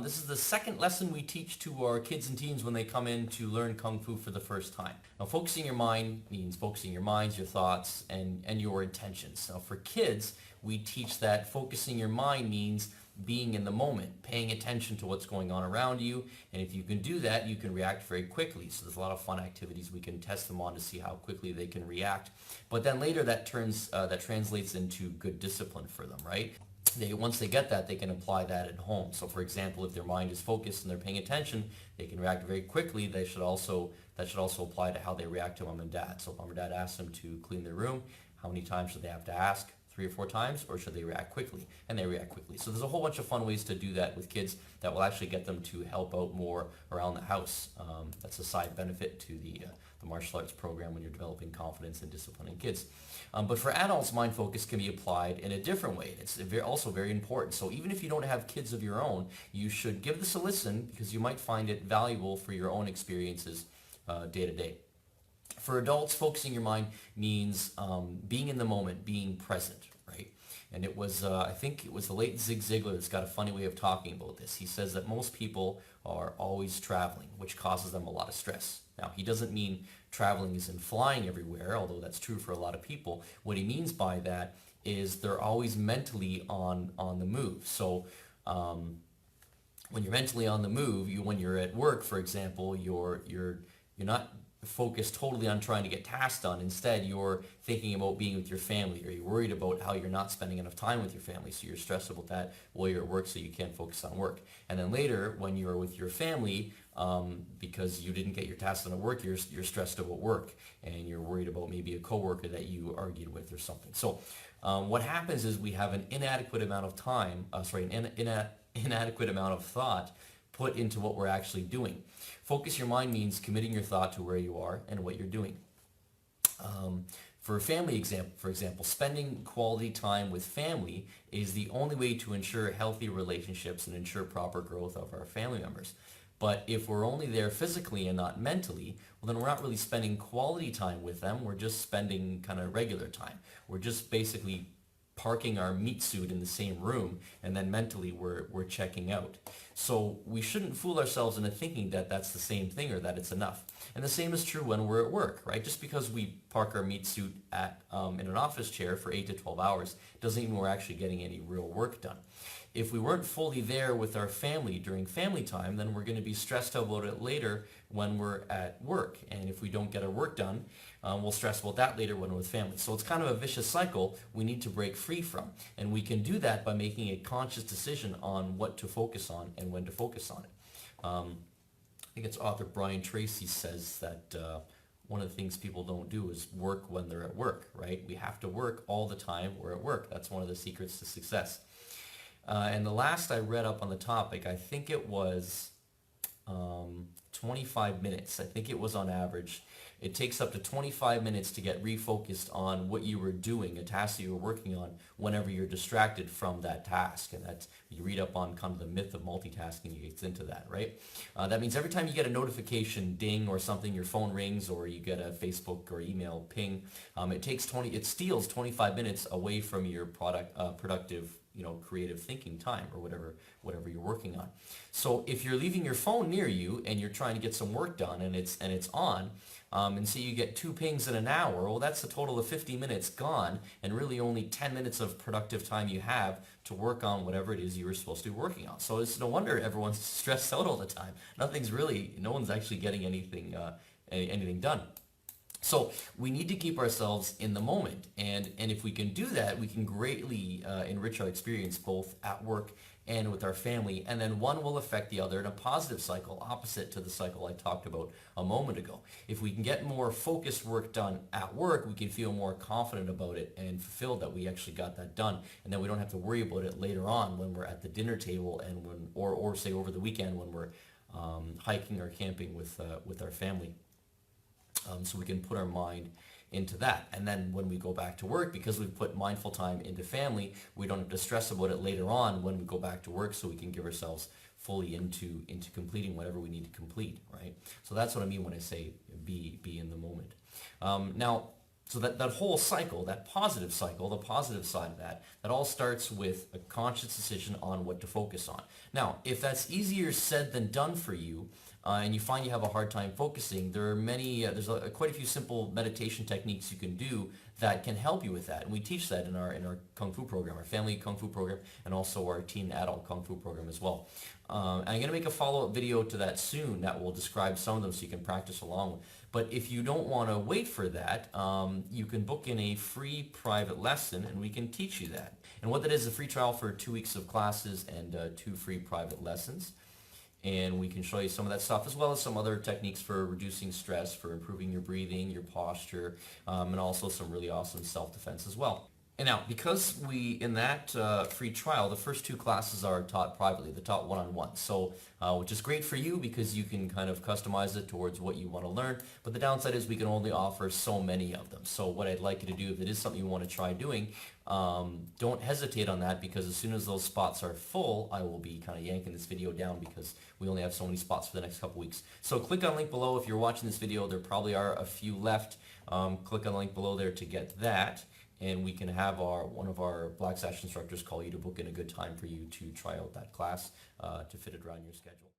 This is the second lesson we teach to our kids and teens when they come in to learn Kung Fu for the first time. Now, focusing your mind means focusing your minds, your thoughts, and your intentions. Now, for kids, we teach that focusing your mind means being in the moment, paying attention to what's going on around you, and if you can do that, you can react very quickly. So there's a lot of fun activities we can test them on to see how quickly they can react. But then later that translates into good discipline for them, right? Once they get that, they can apply that at home. So for example, if their mind is focused and they're paying attention, they can react very quickly. That should also apply to how they react to mom and dad. So if mom or dad asks them to clean their room, how many times should they have to ask? 3 or 4 times, or should they react quickly? And they react quickly. So there's a whole bunch of fun ways to do that with kids that will actually get them to help out more around the house. That's a side benefit to the martial arts program when you're developing confidence and discipline in kids. But for adults, mind focus can be applied in a different way. It's also very important. So even if you don't have kids of your own, you should give this a listen because you might find it valuable for your own experiences day to day. For adults, focusing your mind means being in the moment, being present, right? And it was, I think it was the late Zig Ziglar that's got a funny way of talking about this. He says that most people are always traveling, which causes them a lot of stress. Now, he doesn't mean traveling isn't flying everywhere, although that's true for a lot of people. What he means by that is they're always mentally on the move. So when you're mentally on the move, when you're at work, for example, you're not focused totally on trying to get tasks done. Instead, you're thinking about being with your family, or you're worried about how you're not spending enough time with your family, so you're stressed about that while you're at work, so you can't focus on work. And then later, when you're with your family, because you didn't get your tasks done at work, you're stressed about work, and you're worried about maybe a coworker that you argued with or something. So what happens is we have an inadequate amount of time, inadequate amount of thought put into what we're actually doing. Focus your mind means committing your thought to where you are and what you're doing. For a family example, for example, spending quality time with family is the only way to ensure healthy relationships and ensure proper growth of our family members. But if we're only there physically and not mentally, well, then we're not really spending quality time with them. We're just spending kind of regular time. We're just basically parking our meat suit in the same room, and then mentally we're checking out. So we shouldn't fool ourselves into thinking that that's the same thing or that it's enough. And the same is true when we're at work, right? Just because we park our meat suit in an office chair for 8 to 12 hours doesn't mean we're actually getting any real work done. If we weren't fully there with our family during family time, then we're going to be stressed about it later when we're at work. And if we don't get our work done, we'll stress about that later when we're with family. So it's kind of a vicious cycle we need to break free from. And we can do that by making a conscious decision on what to focus on and when to focus on it. I think it's author Brian Tracy says that one of the things people don't do is work when they're at work, right? We have to work all the time we're at work. That's one of the secrets to success. And the last I read up on the topic, I think it was 25 minutes. I think it was on average. It takes up to 25 minutes to get refocused on what you were doing, a task that you were working on, whenever you're distracted from that task. And that's, you read up on kind of the myth of multitasking, it gets into that, right? That means every time you get a notification ding or something, your phone rings, or you get a Facebook or email ping, it steals 25 minutes away from your productive, creative thinking time, or whatever you're working on. So if you're leaving your phone near you and you're trying to get some work done and it's on, and so you get 2 pings in an hour, well, that's a total of 50 minutes gone, and really only 10 minutes of productive time you have to work on whatever it is you were supposed to be working on. So it's no wonder everyone's stressed out all the time. No one's actually getting anything done. So we need to keep ourselves in the moment, and if we can do that, we can greatly enrich our experience both at work and with our family, and then one will affect the other in a positive cycle, opposite to the cycle I talked about a moment ago. If we can get more focused work done at work, we can feel more confident about it and fulfilled that we actually got that done, and then we don't have to worry about it later on when we're at the dinner table and or say over the weekend when we're hiking or camping with our family. So we can put our mind into that. And then when we go back to work, because we've put mindful time into family, we don't have to stress about it later on when we go back to work, so we can give ourselves fully into completing whatever we need to complete, right? So that's what I mean when I say be in the moment. Now, So that whole cycle, that positive cycle, the positive side of that, that all starts with a conscious decision on what to focus on. Now, if that's easier said than done for you, and you find you have a hard time focusing, there are quite a few simple meditation techniques you can do that can help you with that. And we teach that in our Kung Fu program, our family Kung Fu program, and also our teen adult Kung Fu program as well. And I'm going to make a follow-up video to that soon that will describe some of them so you can practice along with. But if you don't want to wait for that, you can book in a free private lesson and we can teach you that. And what that is a free trial for 2 weeks of classes and 2 free private lessons. And we can show you some of that stuff as well as some other techniques for reducing stress, for improving your breathing, your posture, and also some really awesome self-defense as well. And now, because in that free trial, the first 2 classes are taught privately, they're taught one-on-one. So, which is great for you because you can kind of customize it towards what you want to learn. But the downside is we can only offer so many of them. So what I'd like you to do, if it is something you want to try doing, don't hesitate on that, because as soon as those spots are full, I will be kind of yanking this video down because we only have so many spots for the next couple weeks. So click on the link below. If you're watching this video, there probably are a few left. Click on the link below there to get that. And we can have one of our Black Sash instructors call you to book in a good time for you to try out that class to fit it around your schedule.